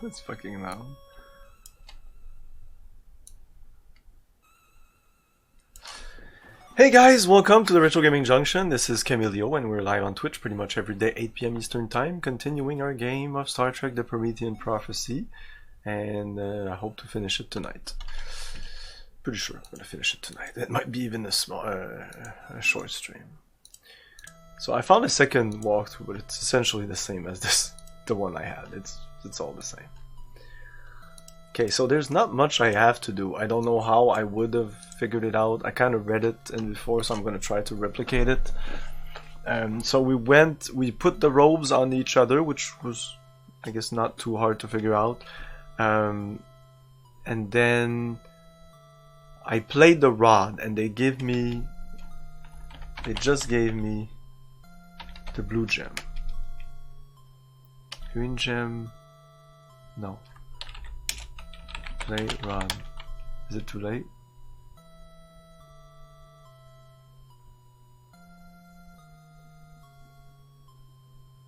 That's fucking loud. Hey guys, welcome to the Retro Gaming Junction. This is Camilio and we're live on Twitch pretty much every day, 8 PM Eastern Time, continuing our game of Star Trek The Promethean Prophecy. And I hope to finish it tonight. Pretty sure I'm gonna finish it tonight. It might be even a small, a short stream. So I found a second walkthrough, but it's essentially the same as the one I had. It's all the same. Okay, so there's not much I have to do. I don't know how I would have figured it out. I kind of read it in before, so I'm going to try to replicate it. So we put the robes on each other, which was, I guess, not too hard to figure out. And then I played the rod, and they just gave me the blue gem. Green gem, no. Play rod. Is it too late?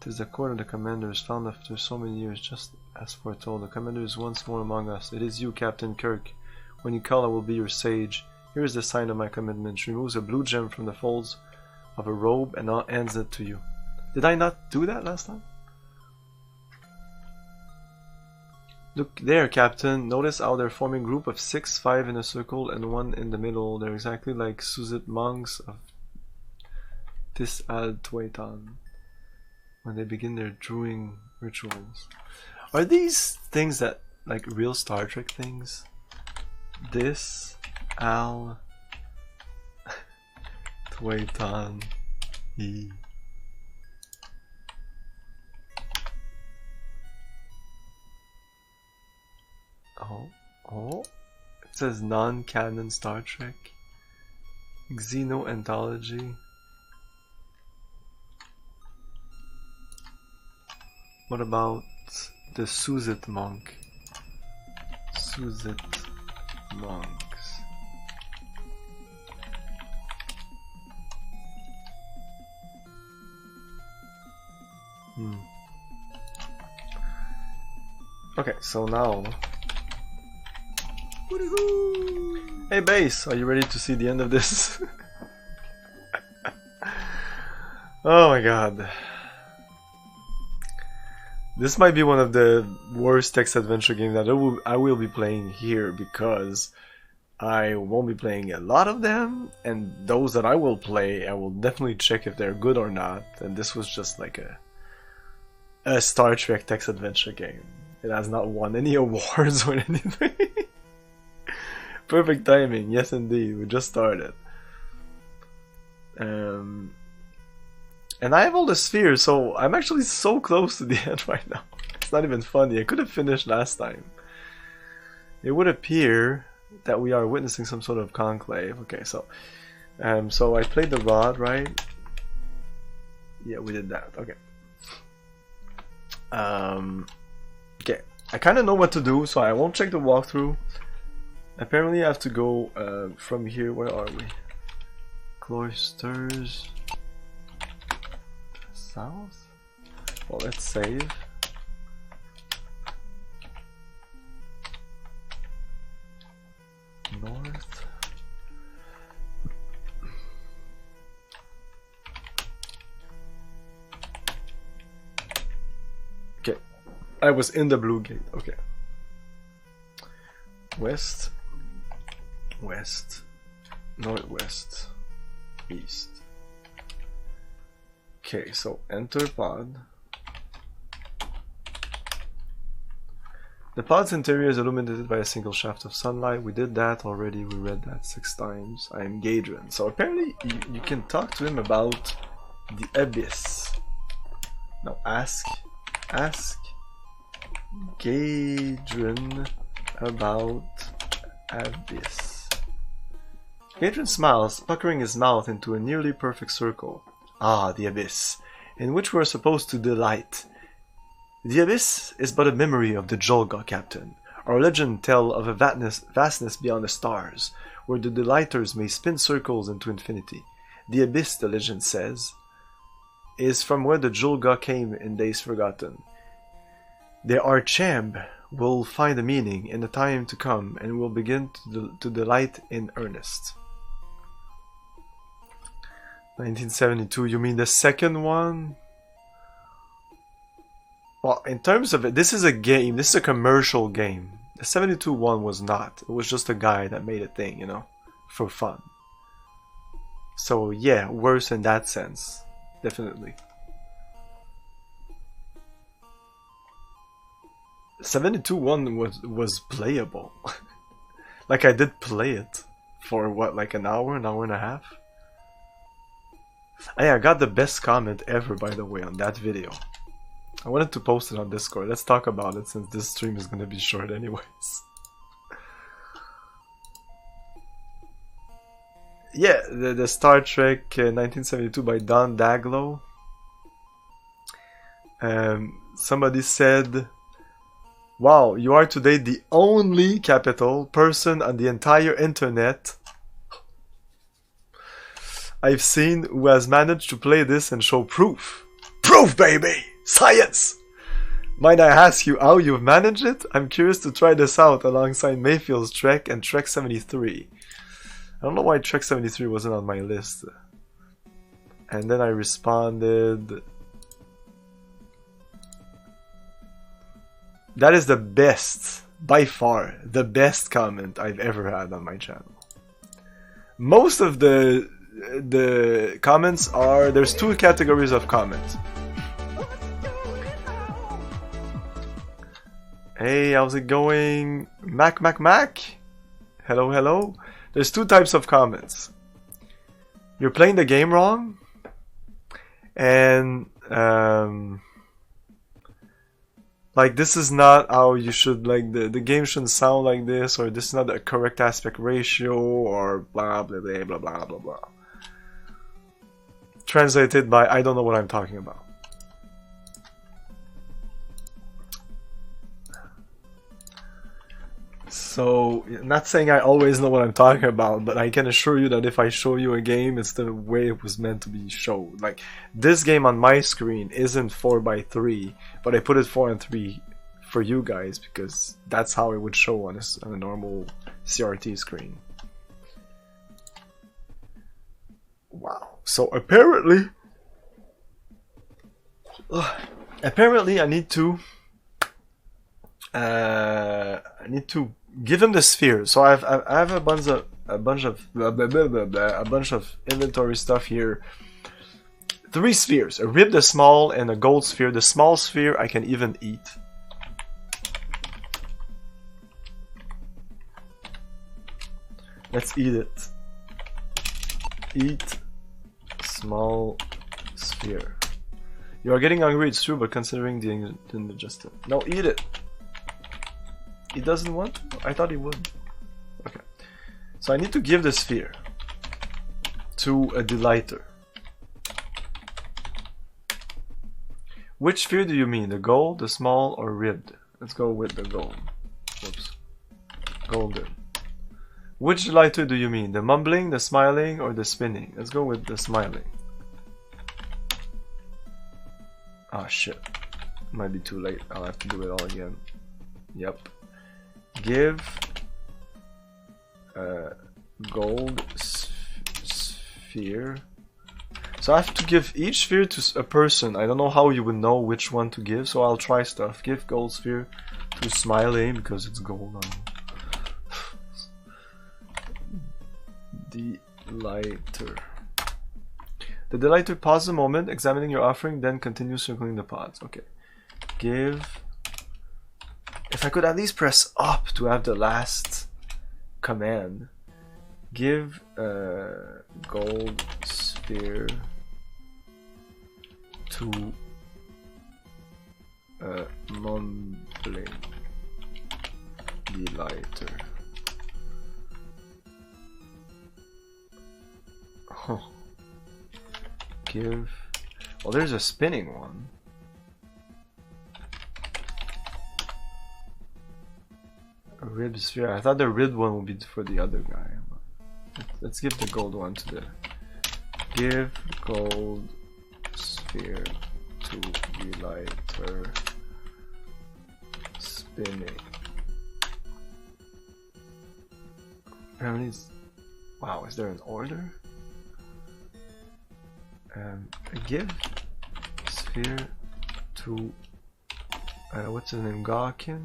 Tis the court of the commander is found after so many years, just as foretold. The commander is once more among us. It is you, Captain Kirk. When you call, I will be your sage. Here is the sign of my commitment. She removes a blue gem from the folds of a robe and hands it to you. Did I not do that last time? Look there, Captain. Notice how they're forming a group of 6, 5 in a circle and 1 in the middle. They're exactly like Suzit monks of Tis Al Tuetan when they begin their druiding rituals. Are these things that, like, real Star Trek things? This Al Tuetan E. Oh, it says non-canon Star Trek. Xeno-anthology. What about the Suzit monk? Suzit monks. Okay, so now... Hey Base, are you ready to see the end of this? Oh my god. This might be one of the worst text adventure games that I will be playing here, because I won't be playing a lot of them, and those that I will play, I will definitely check if they're good or not, and this was just like a Star Trek text adventure game. It has not won any awards or anything. Perfect timing, yes indeed, we just started. And I have all the spheres, so I'm actually so close to the end right now. It's not even funny, I could have finished last time. It would appear that we are witnessing some sort of conclave. Okay, so I played the rod, right? Yeah, we did that, okay. Okay, I kind of know what to do, so I won't check the walkthrough. Apparently I have to go from here. Where are we? Cloisters south? Well, let's save. North. Okay, I was in the blue gate. Okay. West. West, northwest, east. Okay, so enter pod. The pod's interior is illuminated by a single shaft of sunlight. We did that already, we read that 6 times. I am Gadrin. So apparently you can talk to him about the abyss. Now ask Gadrin about abyss. Gadrin smiles, puckering his mouth into a nearly perfect circle. Ah, the abyss, in which we are supposed to delight. The abyss is but a memory of the Jolga, Captain. Our legend tell of a vastness beyond the stars, where the delighters may spin circles into infinity. The abyss, the legend says, is from where the Jolga came in days forgotten. There are Chamb, will find a meaning in the time to come and will begin to delight in earnest. 1972, you mean the second one? Well, in terms of it, this is a game, this is a commercial game. The 72 one was not. It was just a guy that made a thing, you know, for fun. So yeah, worse in that sense, definitely. 72 one was playable. Like I did play it for what, like an hour and a half? Hey, I got the best comment ever, by the way, on that video. I wanted to post it on Discord. Let's talk about it since this stream is gonna be short anyways. Yeah, the Star Trek 1972 by Don Daglow. Somebody said, wow, you are today the only capital person on the entire internet I've seen who has managed to play this and show proof. Proof, baby! Science! Might I ask you how you've managed it? I'm curious to try this out alongside Mayfield's Trek and Trek 73. I don't know why Trek 73 wasn't on my list. And then I responded, that is the best, by far, the best comment I've ever had on my channel. Most of the comments are, there's two categories of comments. Hey, how's it going? Mac. Hello, hello. There's two types of comments. You're playing the game wrong, and like this is not how you should, like the game shouldn't sound like this, or this is not a correct aspect ratio, or blah blah blah blah blah blah blah. Translated by I don't know what I'm talking about. So, not saying I always know what I'm talking about, but I can assure you that if I show you a game, it's the way it was meant to be shown. Like, this game on my screen isn't 4:3, but I put it 4:3 for you guys because that's how it would show on a normal CRT screen. Wow. So apparently I need to give him the sphere. So I have a bunch of inventory stuff here. 3 spheres: a rib, the small, and a gold sphere. The small sphere I can even eat. Let's eat it. Eat small sphere. You are getting hungry, it's true, but considering the indigestion. No, eat it. He doesn't want to? I thought he would. Okay. So I need to give the sphere to a delighter. Which sphere do you mean? The gold, the small, or ribbed? Let's go with the gold. Whoops. Golden. Which delighter do you mean? The mumbling, the smiling, or the spinning? Let's go with the smiling. Ah, shit. Might be too late. I'll have to do it all again. Yep. Give a gold sphere. So I have to give each sphere to a person. I don't know how you would know which one to give, so I'll try stuff. Give gold sphere to Smiley because it's gold on Delighter. The Delighter pauses a moment, examining your offering, then continues circling the pods. Okay. Give. If I could at least press up to have the last command. Give a gold sphere to a mumbling delighter. Oh. Give. Well, there's a spinning one. A rib sphere. I thought the ribbed one would be for the other guy. Let's give the gold one to the. Give gold sphere to delighter. spinning. Apparently, wow, is there an order? Give sphere to what's his name? Gawkin?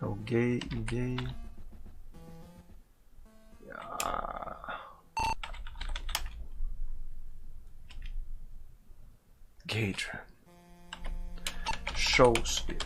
Oh, gay. Yeah. Gadron. Show sphere.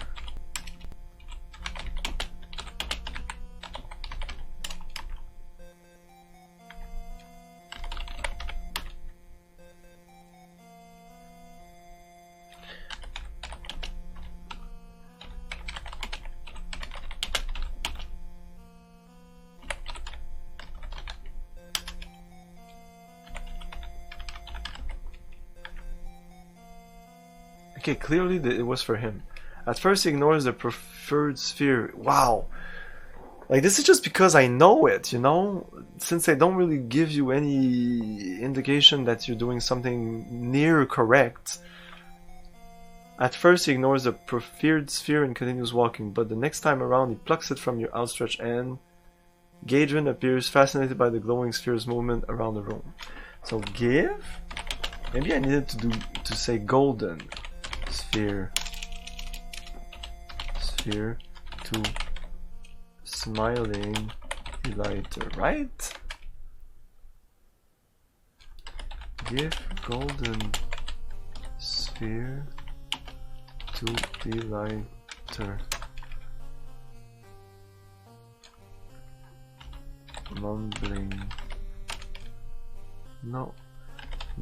Okay, clearly it was for him. At first he ignores the preferred sphere. Wow. Like, this is just because I know it, you know? Since they don't really give you any indication that you're doing something near correct. At first he ignores the preferred sphere and continues walking, but the next time around he plucks it from your outstretched hand. Gadron appears fascinated by the glowing sphere's movement around the room. So give? Maybe I needed to say golden. Sphere to smiling delighter, right? Give golden sphere to delighter. Mumbling. No.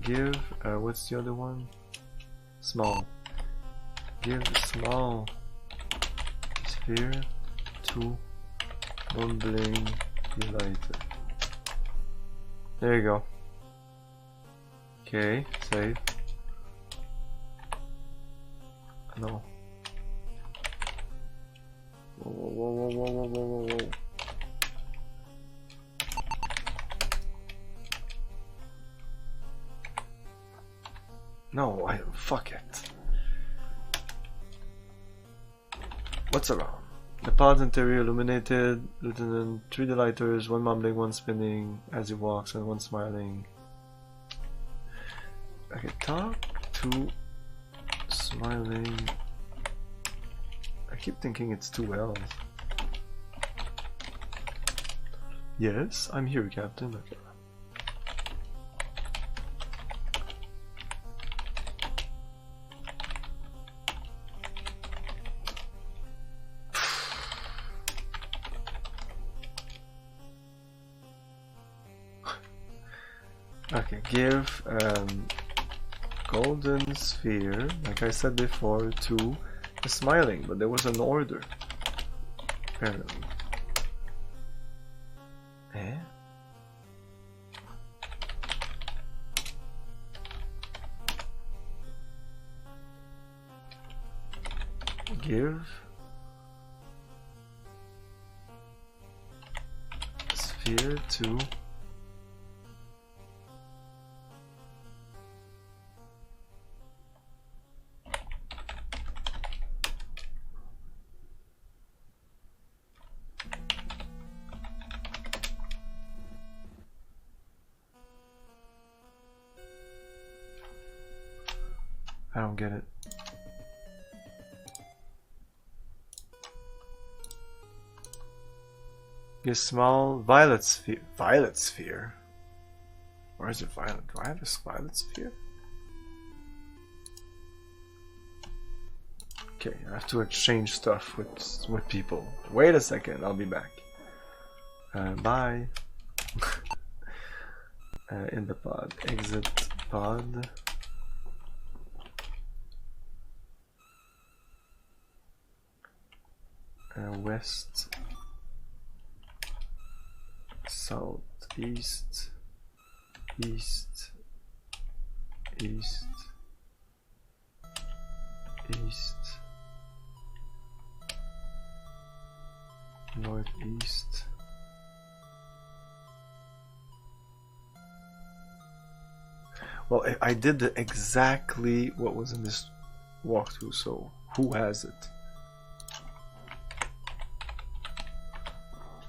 Give what's the other one? Small. Give small sphere to mumbling delighter. There you go. Okay, save. No. Whoa. No, fuck it. What's around? The pod's interior illuminated, Lieutenant, 3 delighters, 1 mumbling, 1 spinning as he walks, and 1 smiling. Okay, talk to smiling. I keep thinking it's 2 L's. Yes, I'm here, Captain. Okay. Okay, give golden sphere, like I said before, to the smiling, but there was an order, apparently. Eh? Give sphere to I don't get it. Get small violet sphere. Violet sphere? Or is it violet? Do I have a violet sphere? Okay, I have to exchange stuff with people. Wait a second, I'll be back. Bye. In the pod. Exit pod. West, south, east, east, east, east, northeast. Well, I did exactly what was in this walkthrough, so who has it?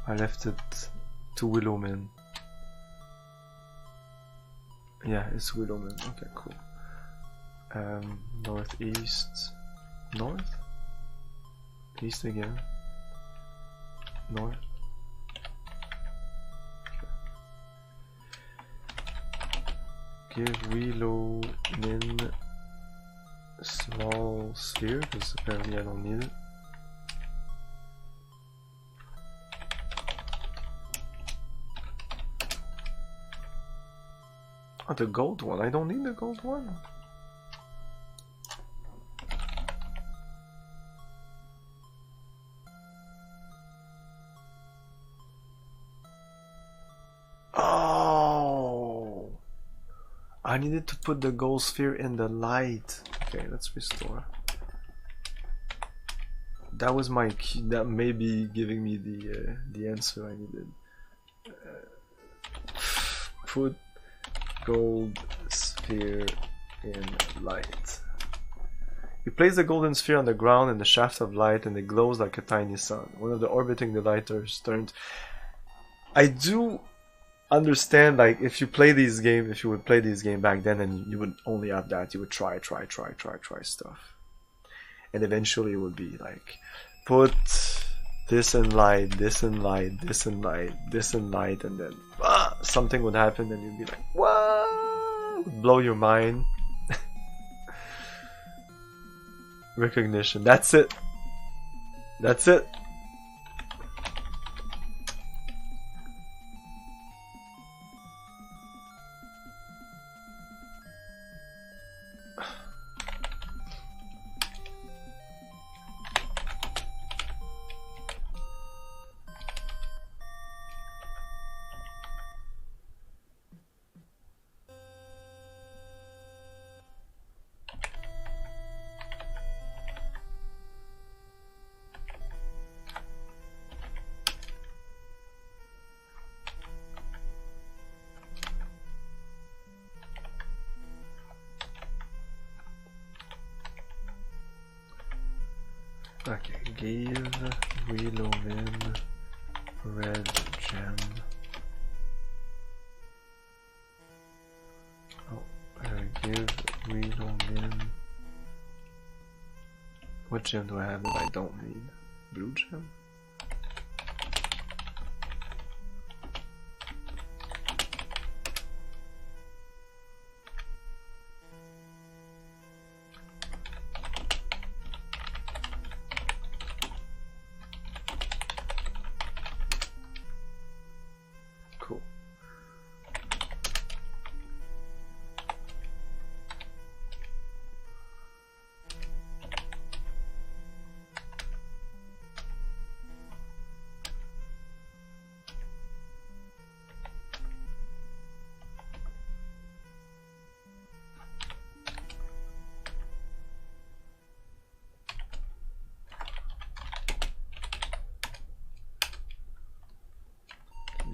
I left it to Willowman. Yeah, it's Willowman. Okay, cool. Northeast. North? East again. North. Okay. Give Willowman a small sphere, because apparently I don't need it. Oh, the gold one. I don't need the gold one. Oh, I needed to put the gold sphere in the light. Okay, let's restore. That was my key. That may be giving me the answer I needed. Put gold sphere in light. You place the golden sphere on the ground in the shaft of light and it glows like a tiny sun. One of the orbiting the lighters turned. I do understand, like, if you play these games, if you would play these games back then and you would only have that, you would try stuff. And eventually it would be like, put this in light, this in light, this in light, this in light, and then something would happen and you'd be like, what? It would blow your mind. Recognition. That's it. That's it. Okay, give Willowman red gem. Oh, give Willowman. What gem do I have that I don't need? Blue gem? Cool.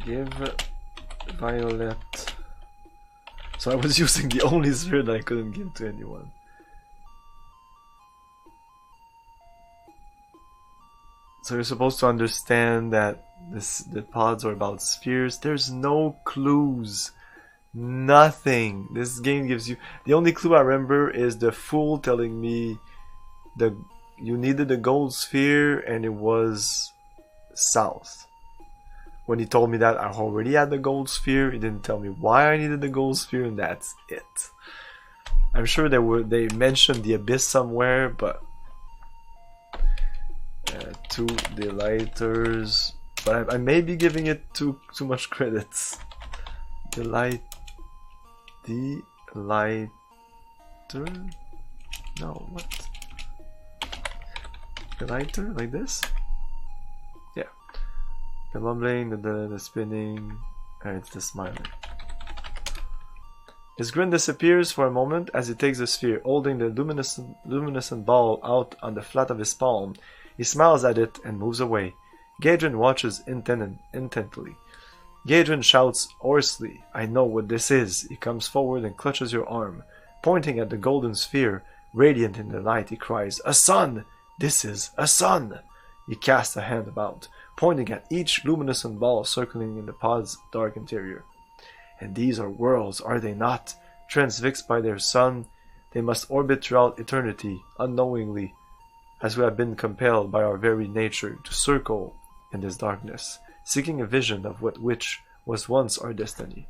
Give Violet. So I was using the only sphere that I couldn't give to anyone. So you're supposed to understand that the pods are about spheres. There's no clues. Nothing. This game gives you... The only clue I remember is the fool telling me you needed the gold sphere and it was south. When he told me that, I already had the gold sphere. He didn't tell me why I needed the gold sphere, and that's it. I'm sure they mentioned the abyss somewhere, but to the lighters. But I may be giving it too much credits. The lighter. No, what? The lighter like this. Yeah. The mumbling, the spinning, and it's the smiling. His grin disappears for a moment as he takes the sphere, holding the luminescent ball out on the flat of his palm. He smiles at it and moves away. Gadrin watches intently. Gadrin shouts hoarsely, "I know what this is." He comes forward and clutches your arm. Pointing at the golden sphere, radiant in the light, he cries, "A sun! This is a sun!" He casts a hand about, pointing at each luminescent ball circling in the pod's dark interior. And these are worlds, are they not? Transfixed by their sun, they must orbit throughout eternity, unknowingly, as we have been compelled by our very nature to circle in this darkness, seeking a vision of which was once our destiny.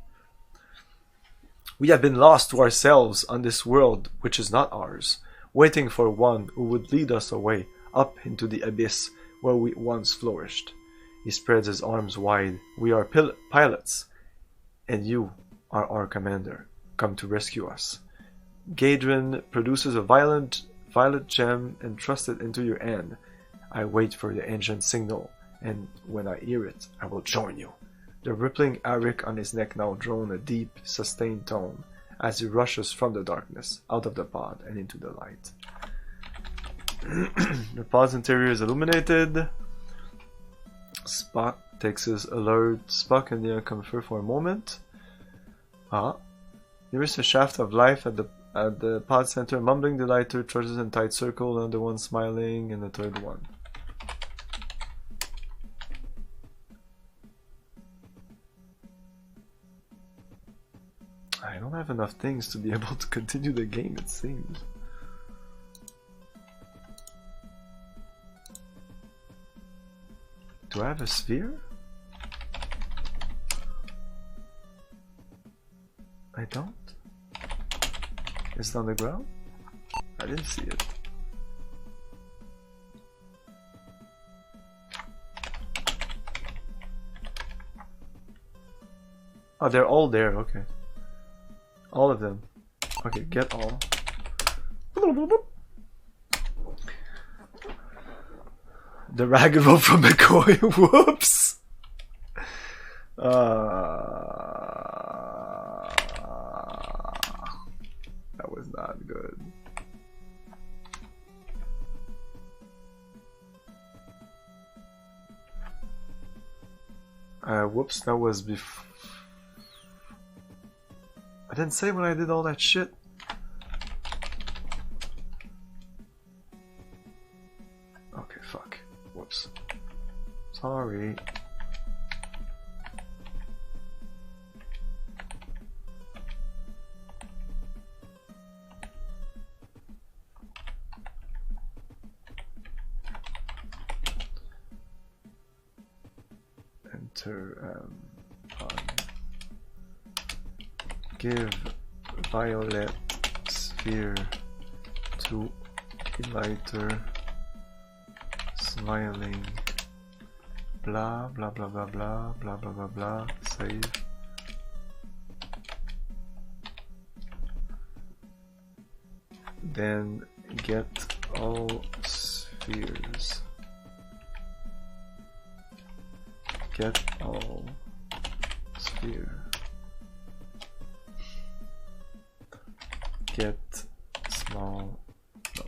We have been lost to ourselves on this world which is not ours, waiting for one who would lead us away, up into the abyss where we once flourished. He spreads his arms wide. We are pilots, and you are our commander. Come to rescue us. Gadrin produces a violet gem and thrusts it into your hand. I wait for the ancient signal, and when I hear it, I will join you. The rippling Arik on his neck now drone a deep, sustained tone as he rushes from the darkness, out of the pod, and into the light. The pod's interior is illuminated. Spock takes his alert. Spock and Leah confer for a moment. There is a shaft of life at the pod center, mumbling the lighter, trudges in tight circle, another one smiling, and the third one. I don't have enough things to be able to continue the game, it seems. Do I have a sphere? I don't. Is it on the ground? I didn't see it. Oh, they're all there, okay. All of them. Okay, get all. The ragamuffin from McCoy. Whoops! That was not good. Whoops, that was before. I didn't say when I did all that shit. Okay, fuck. Whoops. Sorry. Enter on. Give violet sphere to lighter, smiling, blah blah blah blah blah blah blah blah blah. Save. Then get all spheres. Get all sphere. Get small. No.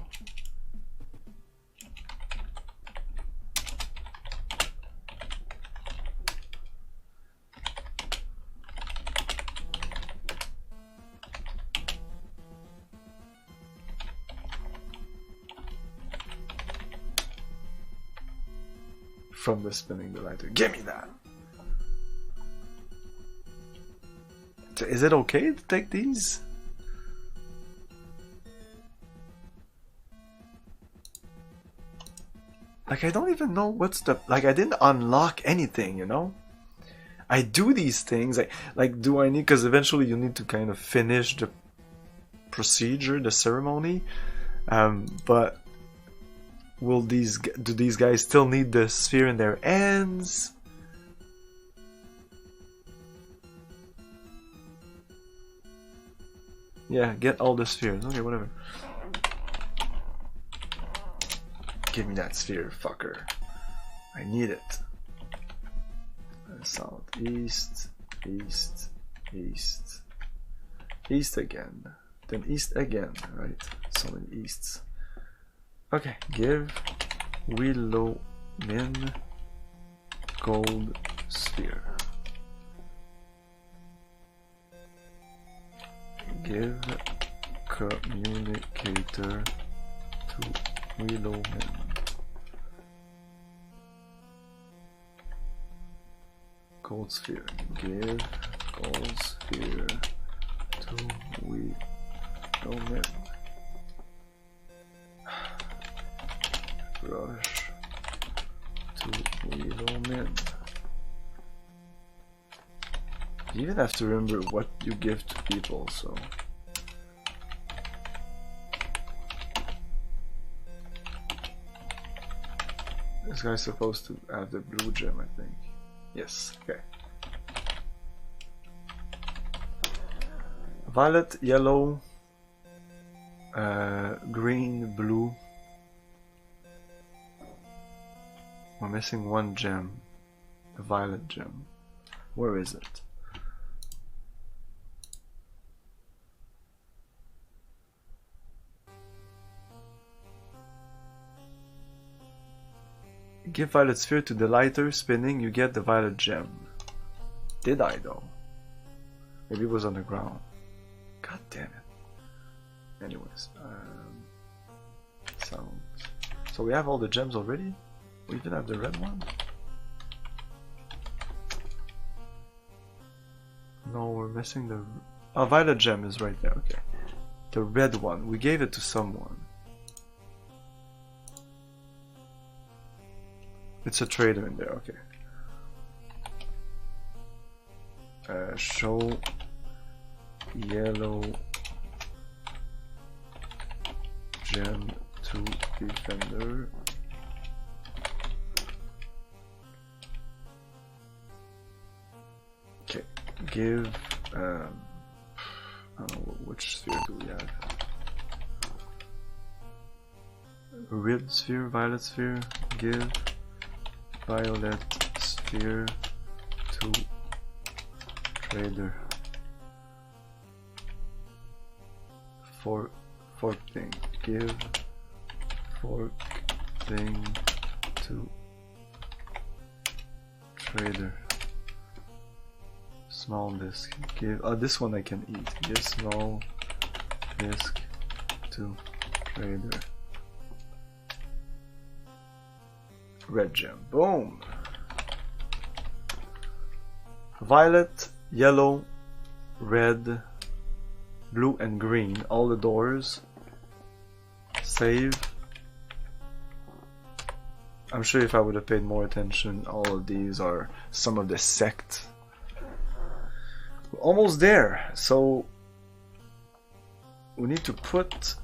From the spinning the lighter. Give me that! Is it okay to take these? Like, I don't even know what's the... Like, I didn't unlock anything, you know? I do these things. Like, do I need... Because eventually you need to kind of finish the procedure, the ceremony. But... do these guys still need the sphere in their hands? Yeah, get all the spheres. Okay, whatever. Give me that sphere, fucker. I need it. South, east, east, east. East again. Then east again, right? So many easts. Okay, give Willow Min gold sphere. Give communicator to Willow Min. Gold sphere. Give gold sphere to we Roman. Rush to we Roman. You even have to remember what you give to people, so. This guy's supposed to have the blue gem, I think. Yes, okay. Violet, yellow, green, blue. We're missing one gem. The violet gem. Where is it? Give violet sphere to the lighter spinning, you get the violet gem. Did I though? Maybe it was on the ground. God damn it. Anyways, sounds. So we have all the gems already? We even have the red one? No, we're missing the... Oh, violet gem is right there, okay. The red one, we gave it to someone. It's a trader in there, okay. Show yellow gem to defender. Okay, give I don't know which sphere do we have. Red sphere, violet sphere, give violet sphere to trader. Fork thing. Give fork thing to trader. Small disc. Give this one I can eat. Give small disc to trader. Red gem. Boom! Violet, yellow, red, blue and green. All the doors. Save. I'm sure if I would have paid more attention, all of these are some of the sect. We're almost there. So we need to put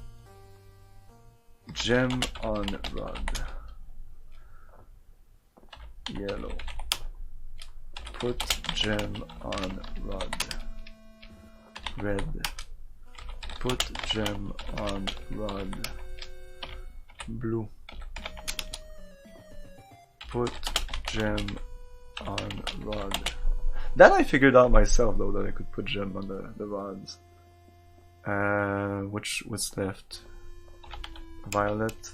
gem on rod. Yellow. Put gem on rod. Red. Put gem on rod. Blue. Put gem on rod. That I figured out myself though, that I could put gem on the rods. What's left? Violet.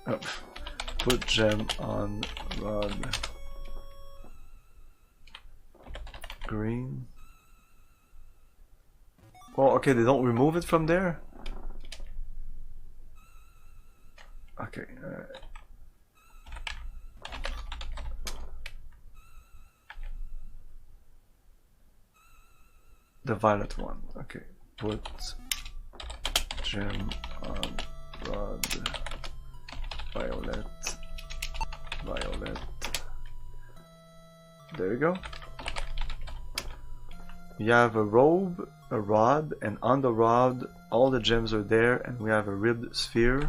Oh. Put gem on rod. Green. Well, okay, they don't remove it from there. Okay. The violet one. Okay. Put gem on rod. Violet. Violet. There you go. You have a robe, a rod, and on the rod all the gems are there, and we have a ribbed sphere.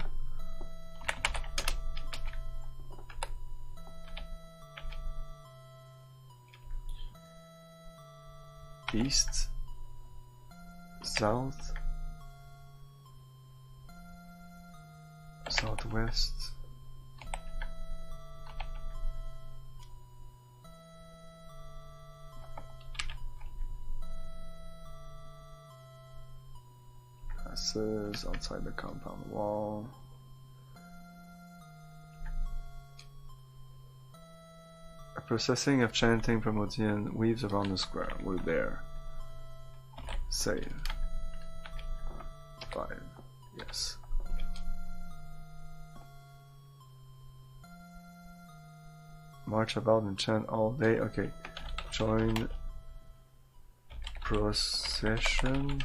East, south, southwest. Passes outside the compound wall. A processing of chanting Promethean weaves around the square. We're there. Save. 5. Yes. March about and chant all day. Okay. Join procession.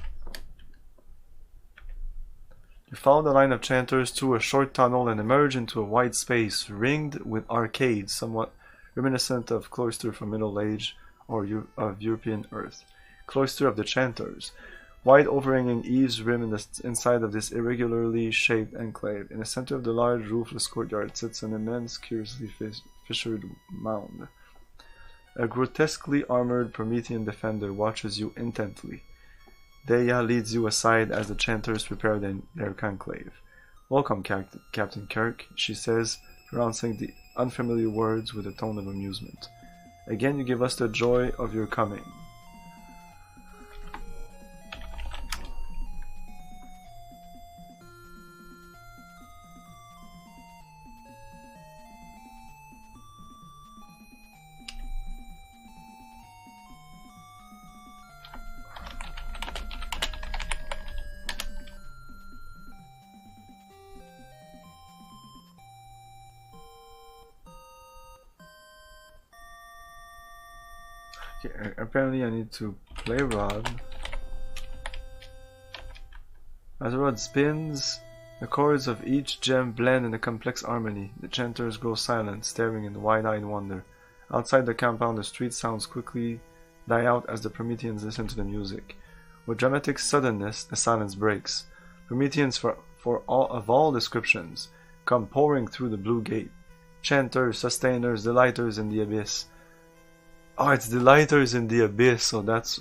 You follow the line of chanters through a short tunnel and emerge into a wide space ringed with arcades, somewhat reminiscent of cloister from Middle Age or of European Earth. Cloister of the Chanters. Wide overhanging eaves rim the inside of this irregularly shaped enclave. In the center of the large roofless courtyard sits an immense, curiously fissured mound. A grotesquely armored Promethean defender watches you intently. Deya leads you aside as the chanters prepare their conclave. Welcome, Captain Kirk, she says, pronouncing the unfamiliar words with a tone of amusement. Again, you give us the joy of your coming. Okay, apparently I need to play rod. As the rod spins, the chords of each gem blend in a complex harmony. The chanters grow silent, staring in wide-eyed wonder. Outside the compound, the street sounds quickly die out as the Prometheans listen to the music. With dramatic suddenness, the silence breaks. Prometheans of all descriptions come pouring through the blue gate. Chanters, sustainers, delighters in the abyss. Oh, it's delighters in the abyss, so that's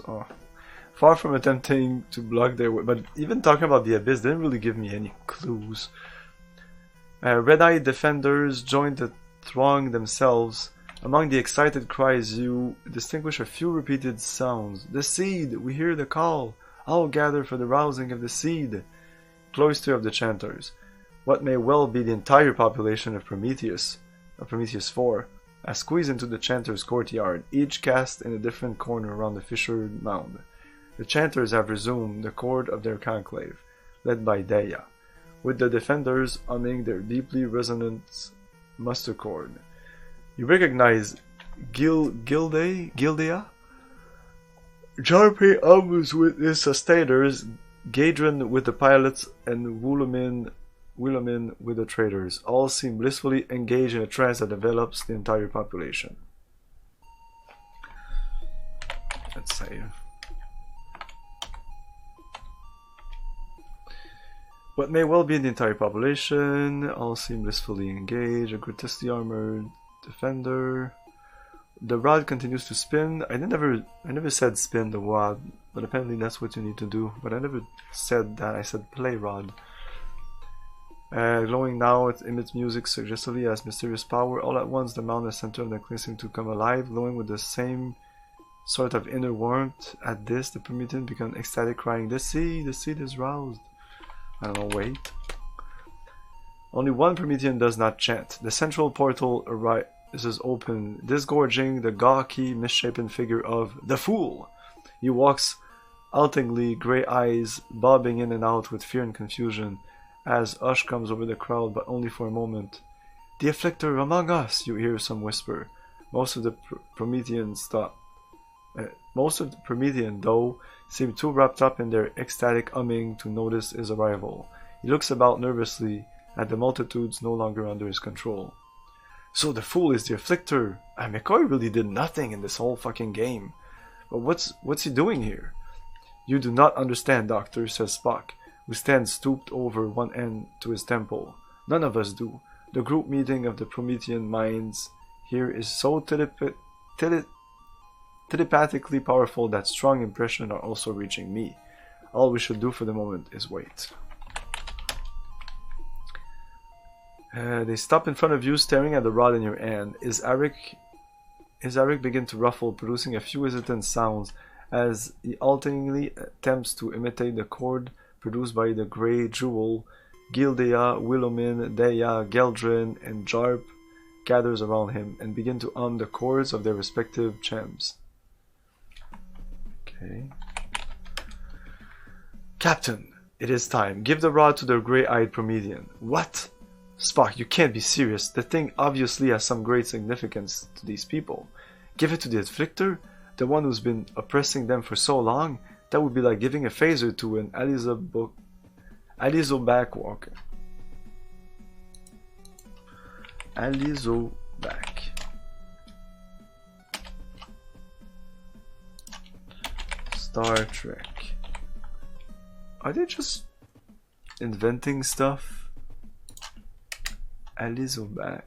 far from attempting to block their way. But even talking about the abyss didn't really give me any clues. Red-eyed defenders join the throng themselves. Among the excited cries, you distinguish a few repeated sounds. The seed! We hear the call! All gather for the rousing of the seed! Cloister of the Chanters. What may well be the entire population of Prometheus 4. As squeeze into the chanters' courtyard, each cast in a different corner around the fissured mound. The chanters have resumed the chord of their conclave, led by Deya, with the defenders humming their deeply resonant muster chord. You recognize Gildea? Jarpe hums with his sustainers, Gadron with the pilots, and Wulamin with the traders. All seem blissfully engaged in a trance that develops the entire population. Let's save. What may well be the entire population, all seem blissfully engaged, a grotesquely armored defender. The rod continues to spin. I never said spin the rod, but apparently that's what you need to do. But I never said that, I said play rod. Glowing now, it emits music suggestively as mysterious power. All at once, the mound is center of the necklace seems to come alive, glowing with the same sort of inner warmth. At this, the Promethean began ecstatic, crying, the seed is roused. I don't know, wait. Only one Promethean does not chant. The central portal is open, disgorging the gawky, misshapen figure of the Fool. He walks haltingly, grey eyes bobbing in and out with fear and confusion, as hush comes over the crowd, but only for a moment. The afflictor among us, you hear some whisper. Most of the Promethean, though, seem too wrapped up in their ecstatic humming to notice his arrival. He looks about nervously at the multitudes no longer under his control. So the Fool is the afflictor. McCoy really did nothing in this whole fucking game. But what's he doing here? You do not understand, Doctor, says Spock, who stands stooped over one end to his temple. None of us do. The group meeting of the Promethean minds here is so telepathically powerful that strong impressions are also reaching me. All we should do for the moment is wait. They stop in front of you, staring at the rod in your hand. His Arik begin to ruffle, producing a few hesitant sounds as he haltingly attempts to imitate the chord produced by the grey jewel. Gildea, Willomin, Deya, Geldrin, and Jarp gathers around him and begin to hum the chords of their respective chants. Okay. Captain, it is time. Give the rod to the grey-eyed Promethean. What? Spock, you can't be serious. The thing obviously has some great significance to these people. Give it to the afflictor? The one who's been oppressing them for so long? That would be like giving a phaser to an Alizobac walker. Alizobac. Star Trek. Are they just inventing stuff? Alizobac.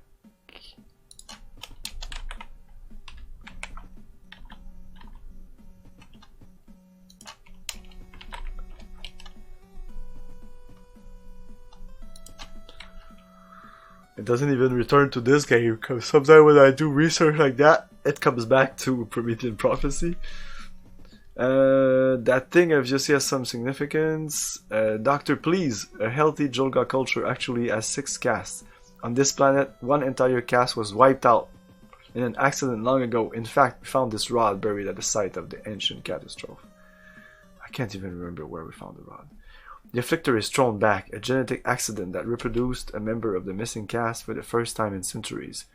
It doesn't even return to this game, because sometimes when I do research like that, it comes back to Promethean Prophecy. That thing obviously has some significance. Doctor, please, a healthy Jolga culture actually has 6 castes. On this planet, one entire caste was wiped out in an accident long ago. In fact, we found this rod buried at the site of the ancient catastrophe. I can't even remember where we found the rod. The afflictor is thrown back, a genetic accident that reproduced a member of the missing caste for the first time in centuries.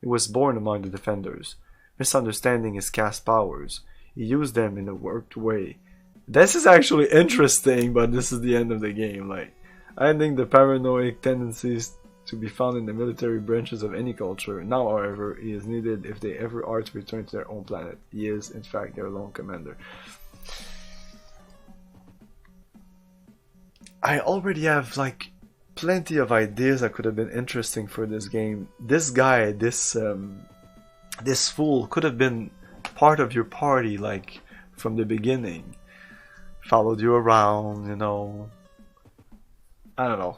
It was born among the defenders. Misunderstanding his caste powers, he used them in a warped way. This is actually interesting, but this is the end of the game. Like, I think the paranoid tendencies to be found in the military branches of any culture. Now, however, he is needed if they ever are to return to their own planet. He is, in fact, their lone commander. I already have like plenty of ideas that could have been interesting for this game. This guy, this fool could have been part of your party like from the beginning. Followed you around, you know. I don't know.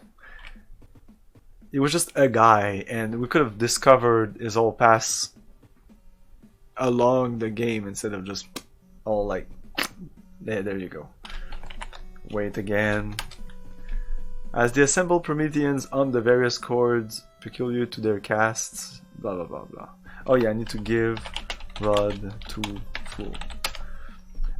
He was just a guy, and we could have discovered his whole past along the game instead of just all like there you go. Wait again. As the assembled Prometheans hum the various chords peculiar to their castes, blah blah blah blah. Oh yeah, I need to give rod to fool.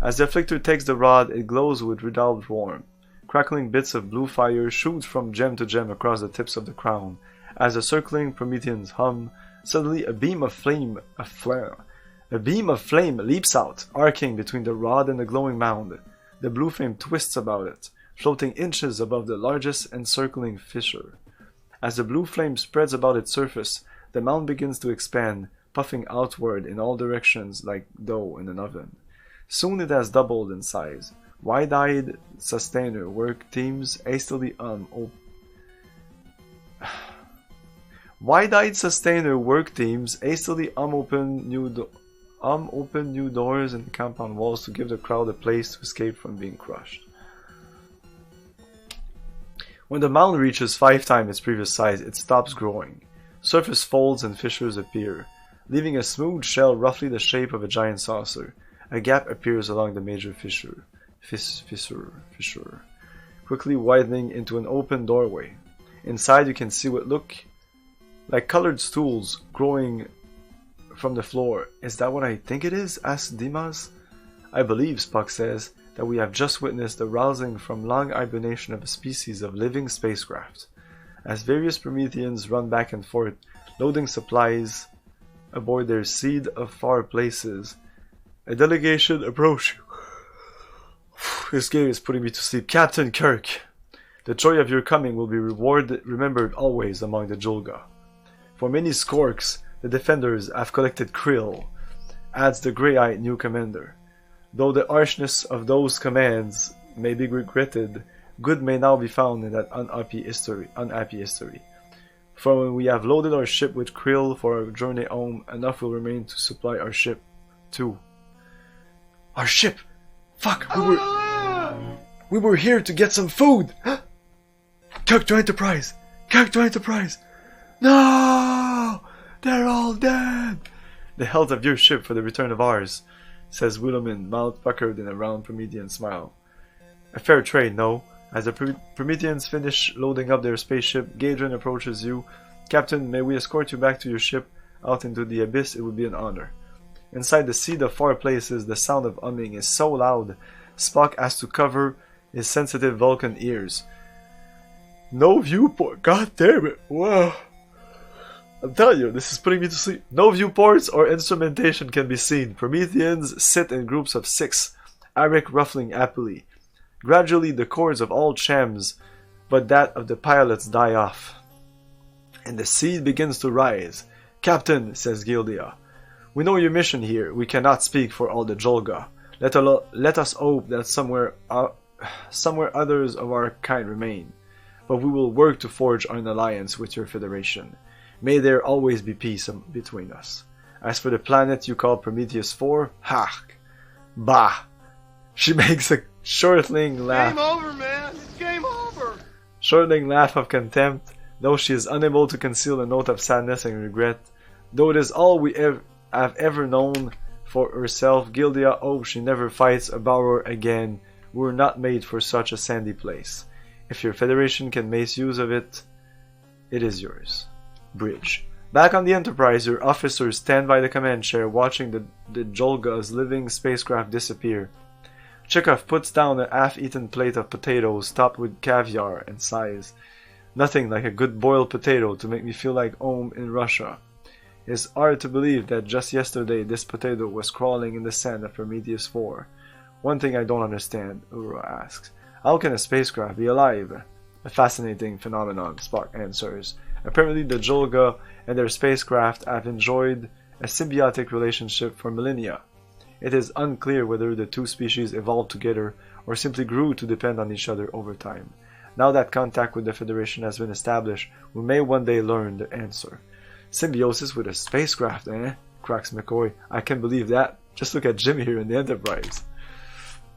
As the afflictor takes the rod, it glows with redoubled warmth. Crackling bits of blue fire shoot from gem to gem across the tips of the crown. As the circling Prometheans hum, suddenly a beam of flame leaps out, arcing between the rod and the glowing mound. The blue flame twists about it, floating inches above the largest encircling fissure. As the blue flame spreads about its surface, the mound begins to expand, puffing outward in all directions like dough in an oven. Soon it has doubled in size. Wide-eyed sustainer work teams hastily open new doors in the compound walls to give the crowd a place to escape from being crushed. When the mound reaches 5 times its previous size, it stops growing. Surface folds and fissures appear, leaving a smooth shell roughly the shape of a giant saucer. A gap appears along the major fissure, quickly widening into an open doorway. Inside you can see what look like colored stools growing from the floor. Is that what I think it is? Asked Dimas. I believe, Spock says, that we have just witnessed the rousing from long hibernation of a species of living spacecraft. As various Prometheans run back and forth, loading supplies aboard their seed of far places, a delegation approaches. This game is putting me to sleep. Captain Kirk, the joy of your coming will be remembered always among the Jolga. For many skorks, the defenders have collected krill, adds the grey-eyed new commander. Though the harshness of those commands may be regretted, good may now be found in that unhappy history. For when we have loaded our ship with krill for our journey home, enough will remain to supply our ship too. Our ship! Fuck! We were here to get some food! Kirk to Enterprise! Kirk to Enterprise! No! They're all dead! The health of your ship for the return of ours, says Wilhelmin, mouth puckered in a round Promethean smile. A fair trade, no? As the Prometheans finish loading up their spaceship, Gadron approaches you. Captain, may we escort you back to your ship? Out into the abyss, it would be an honor. Inside the seed of far places, the sound of humming is so loud, Spock has to cover his sensitive Vulcan ears. No viewport. God damn it. Whoa. I'm telling you, this is putting me to sleep. No viewports or instrumentation can be seen. Prometheans sit in groups of 6, Arik ruffling happily. Gradually the chords of all chems, but that of the pilots die off. And the sea begins to rise. Captain, says Gildia, we know your mission here. We cannot speak for all the Jolga. Let us hope that somewhere others of our kind remain. But we will work to forge an alliance with your federation. May there always be peace between us. As for the planet you call Prometheus 4, bah. She makes a shortling laugh. Game over, man. It's game over. Shortling laugh of contempt, though she is unable to conceal a note of sadness and regret. Though it is all we have ever known for herself, Gildia hopes she never fights a Bower again. We were not made for such a sandy place. If your federation can make use of it, it is yours. Bridge. Back on the Enterprise, your officers stand by the command chair watching the Jolga's living spacecraft disappear. Chekhov puts down a half-eaten plate of potatoes topped with caviar and sighs. Nothing like a good boiled potato to make me feel like home in Russia. It's hard to believe that just yesterday this potato was crawling in the sand of Prometheus 4. One thing I don't understand, Uhura asks. How can a spacecraft be alive? A fascinating phenomenon, Spock answers. Apparently the Jolga and their spacecraft have enjoyed a symbiotic relationship for millennia. It is unclear whether the two species evolved together or simply grew to depend on each other over time. Now that contact with the Federation has been established, we may one day learn the answer. Symbiosis with a spacecraft, eh? Cracks McCoy. I can't believe that. Just look at Jim here in the Enterprise.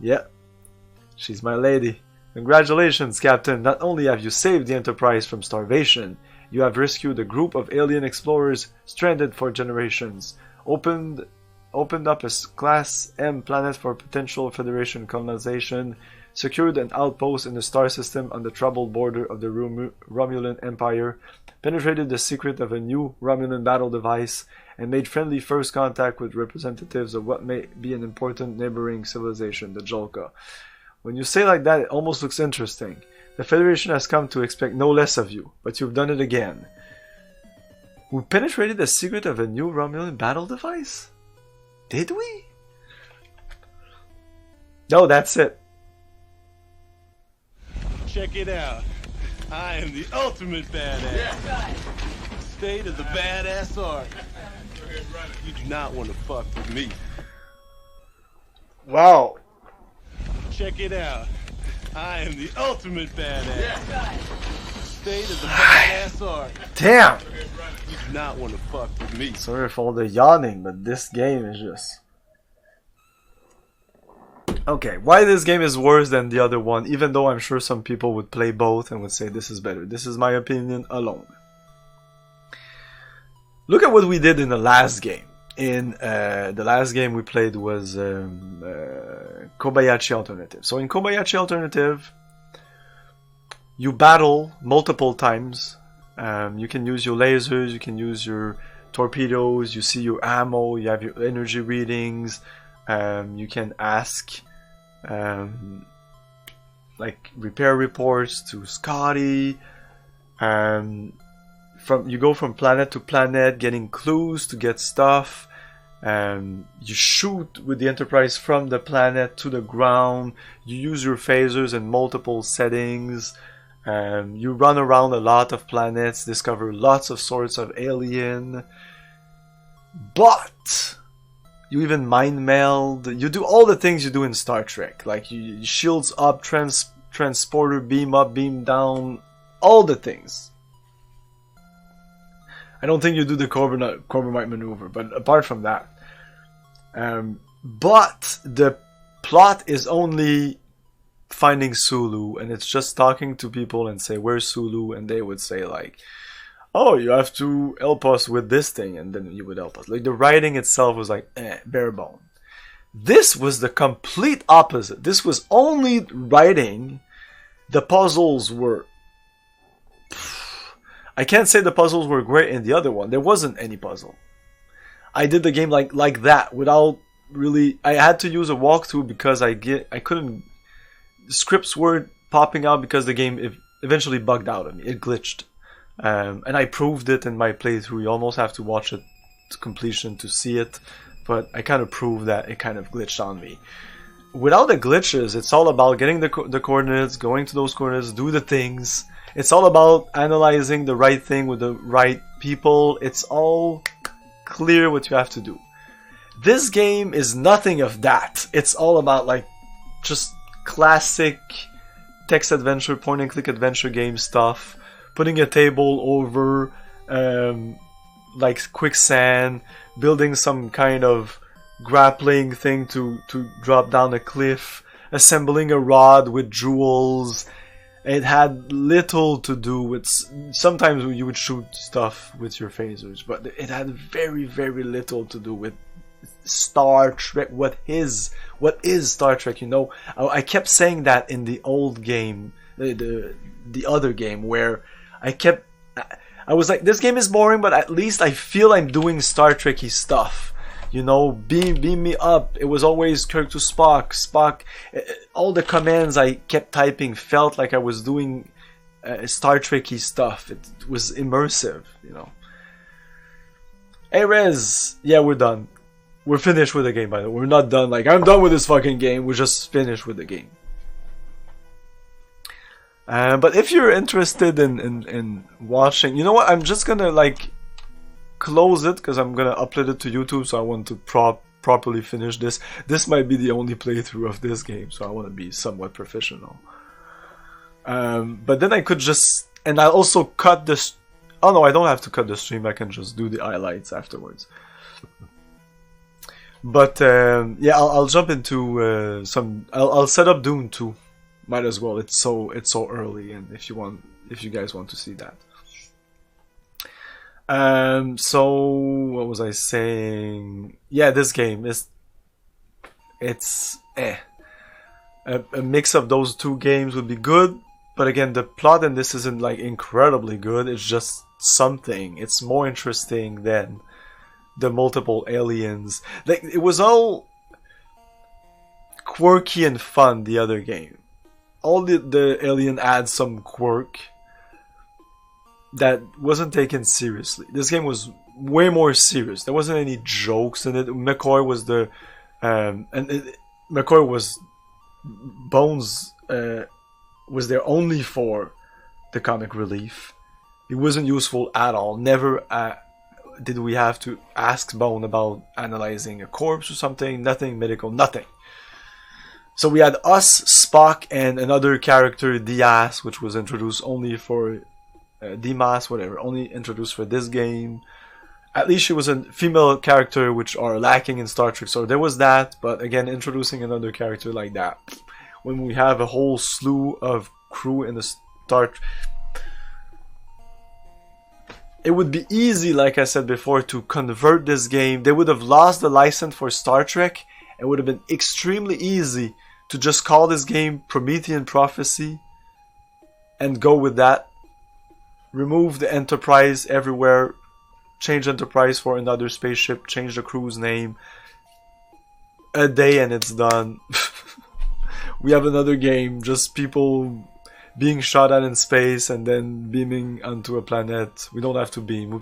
Yeah, she's my lady. Congratulations, Captain. Not only have you saved the Enterprise from starvation, you have rescued a group of alien explorers stranded for generations, opened up a Class M planet for potential Federation colonization, secured an outpost in the star system on the troubled border of the Romulan Empire, penetrated the secret of a new Romulan battle device, and made friendly first contact with representatives of what may be an important neighboring civilization, the Jolka. When you say like that, it almost looks interesting. The Federation has come to expect no less of you, but you've done it again. We penetrated the secret of a new Romulan battle device? Did we? No, that's it. Check it out. I am the ultimate badass. Yeah. State of the badass art. You do not want to fuck with me. Wow. Check it out. I am the ultimate badass. Yeah. State of the badass art. Damn. You do not want to fuck with me. Sorry for all the yawning, but this game is just... Okay, why this game is worse than the other one, even though I'm sure some people would play both and would say this is better. This is my opinion alone. Look at what we did in the last game. In the last game we played was Kobayashi Alternative. So in Kobayashi Alternative, you battle multiple times. You can use your lasers, you can use your torpedoes, you see your ammo, you have your energy readings, you can ask like repair reports to Scotty. You go from planet to planet, getting clues to get stuff. You shoot with the Enterprise from the planet to the ground. You use your phasers in multiple settings. You run around a lot of planets, discover lots of sorts of alien. But you even mind meld. You do all the things you do in Star Trek, like you shields up, transporter beam up, beam down, all the things. I don't think you do the Corbomite maneuver, but apart from that. But the plot is only finding Sulu, and it's just talking to people and say, where's Sulu? And they would say like, oh, you have to help us with this thing, and then you would help us. Like the writing itself was like, bare bone. This was the complete opposite. This was only writing. The puzzles were... I can't say the puzzles were great in the other one. There wasn't any puzzle. I did the game like that without really... I had to use a walkthrough because I couldn't... Scripts were popping out because the game eventually bugged out of me. It glitched. And I proved it in my playthrough. You almost have to watch it to completion to see it. But I kind of proved that it kind of glitched on me. Without the glitches, it's all about getting the coordinates, going to those coordinates, do the things. It's all about analyzing the right thing with the right people. It's all clear what you have to do. This game is nothing of that. It's all about like just classic text adventure, point and click adventure game stuff. Putting a table over like quicksand, building some kind of grappling thing to drop down a cliff, assembling a rod with jewels. It had little to do with... Sometimes you would shoot stuff with your phasers, but it had very, very little to do with Star Trek. What is Star Trek, you know? I kept saying that in the old game, the other game, where I was like, this game is boring, but at least I feel I'm doing Star Trek-y stuff. You know, beam me up. It was always Kirk to Spock. All the commands I kept typing felt like I was doing Star Trek-y stuff. It was immersive, you know. Hey Rez, yeah, we're done. We're finished with the game, by the way. We're not done. Like, I'm done with this fucking game. We're just finished with the game. But if you're interested in watching, you know what? I'm just gonna like close it because I'm gonna upload it to YouTube. So I want to properly finish this. This might be the only playthrough of this game, so I want to be somewhat professional. But then I could just, and I also cut this. Oh no, I don't have to cut the stream. I can just do the highlights afterwards. But yeah, I'll jump into some. I'll set up Dune 2. Might as well. It's so early, and if you guys want to see that. So what was I saying? Yeah, this game is a mix of those two games would be good, but again, the plot in this isn't like incredibly good. It's just something. It's more interesting than the multiple aliens. Like, it was all quirky and fun. The other game, all the alien adds some quirk that wasn't taken seriously. This game was way more serious. There wasn't any jokes in it. McCoy was the McCoy was Bones was there only for the comic relief. It wasn't useful at all. Never did we have to ask Bone about analyzing a corpse or something. Nothing medical. Nothing. So we had us, Spock, and another character, Diaz, which was introduced only for Dimas, whatever, only introduced for this game. At least she was a female character, which are lacking in Star Trek, so there was that. But again, introducing another character like that, when we have a whole slew of crew in the Star Trek, it would be easy, like I said before, to convert this game. They would have lost the license for Star Trek. It would have been extremely easy to just call this game Promethean Prophecy and go with that. Remove the Enterprise everywhere, change Enterprise for another spaceship, change the crew's name. A day and it's done. We have another game, just people being shot at in space and then beaming onto a planet. We don't have to beam, we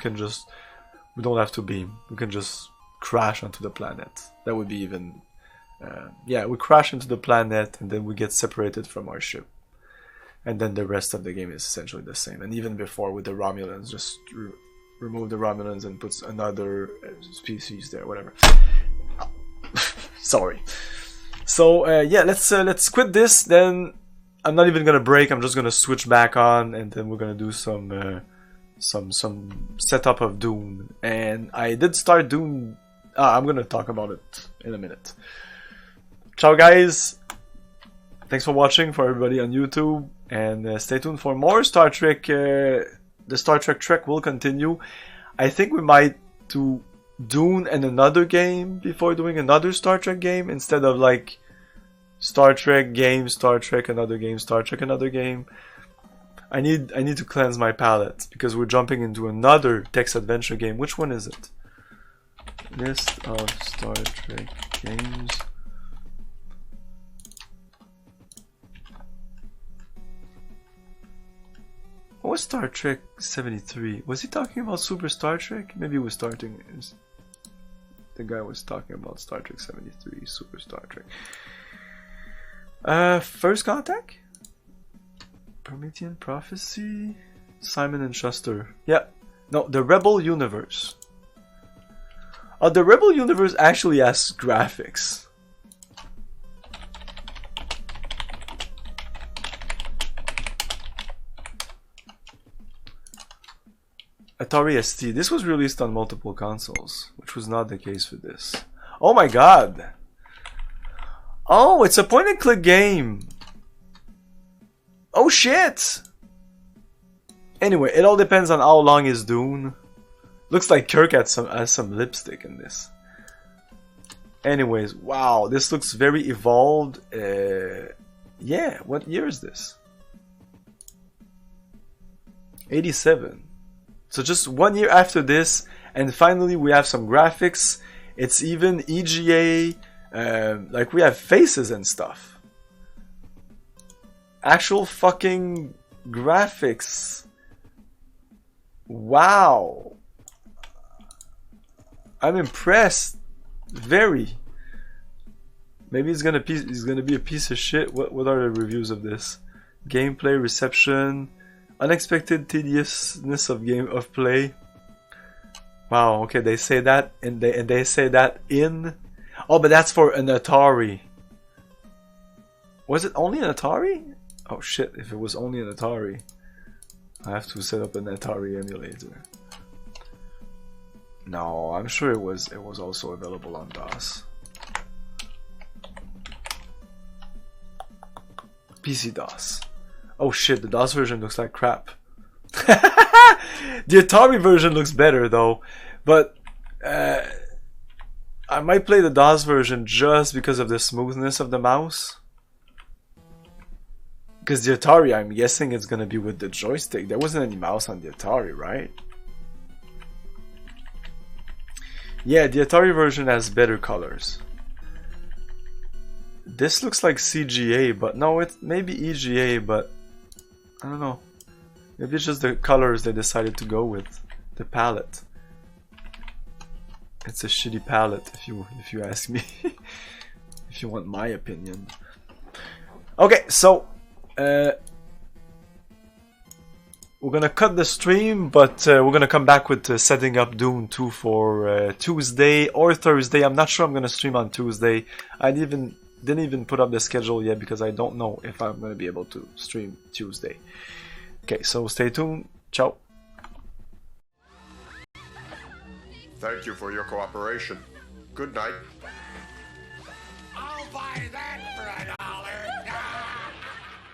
don't have to beam. We can just crash onto the planet. That would be even... yeah, we crash into the planet and then we get separated from our ship. And then the rest of the game is essentially the same. And even before with the Romulans, just remove the Romulans and put another species there, whatever. Sorry. So yeah, let's quit this. Then I'm not even gonna break. I'm just gonna switch back on, and then we're gonna do some setup of Dune. And I did start Dune. I'm gonna talk about it in a minute. Ciao, guys. Thanks for watching, for everybody on YouTube, and stay tuned for more Star Trek. The Star Trek trek will continue. I think we might do Dune and another game before doing another Star Trek game, instead of like Star Trek game, Star Trek another game, Star Trek another game. I need to cleanse my palate because we're jumping into another text adventure game. Which one is it? List of Star Trek games. was Star Trek 73? Was he talking about Super Star Trek? Maybe he was starting. The guy was talking about Star Trek 73, Super Star Trek. First Contact? Promethean Prophecy? Simon and Schuster. Yeah. No, the Rebel Universe. The Rebel Universe actually has graphics. Atari ST. This was released on multiple consoles, which was not the case for this. Oh my god! Oh, it's a point and click game! Oh shit! Anyway, it all depends on how long is Dune. Looks like Kirk has some lipstick in this. Anyways, wow, this looks very evolved. Yeah, what year is this? 87. So just 1 year after this, and finally we have some graphics. It's even EGA, like we have faces and stuff. Actual fucking graphics. Wow. I'm impressed. Very. Maybe it's gonna be a piece of shit. What are the reviews of this? Gameplay, reception, unexpected tediousness of play. Wow, okay, they say that and they say that in. Oh, but that's for an Atari. Was it only an Atari? Oh shit, if it was only an Atari, I have to set up an Atari emulator. No, I'm sure it was also available on DOS. PC DOS. Oh shit, the DOS version looks like crap. The Atari version looks better though, but I might play the DOS version just because of the smoothness of the mouse. Because the Atari, I'm guessing it's gonna be with the joystick. There wasn't any mouse on the Atari, right? Yeah, the Atari version has better colors. This looks like CGA, but no, it may be EGA, but I don't know. Maybe it's just the colors they decided to go with. The palette. It's a shitty palette, if you ask me. If you want my opinion. Okay, so we're gonna cut the stream, but we're gonna come back with setting up Dune 2 for Tuesday or Thursday. I'm not sure I'm gonna stream on Tuesday. I didn't even put up the schedule yet because I don't know if I'm gonna be able to stream Tuesday. Okay, so stay tuned. Ciao. Thank you for your cooperation. Good night. I'll buy that for $1.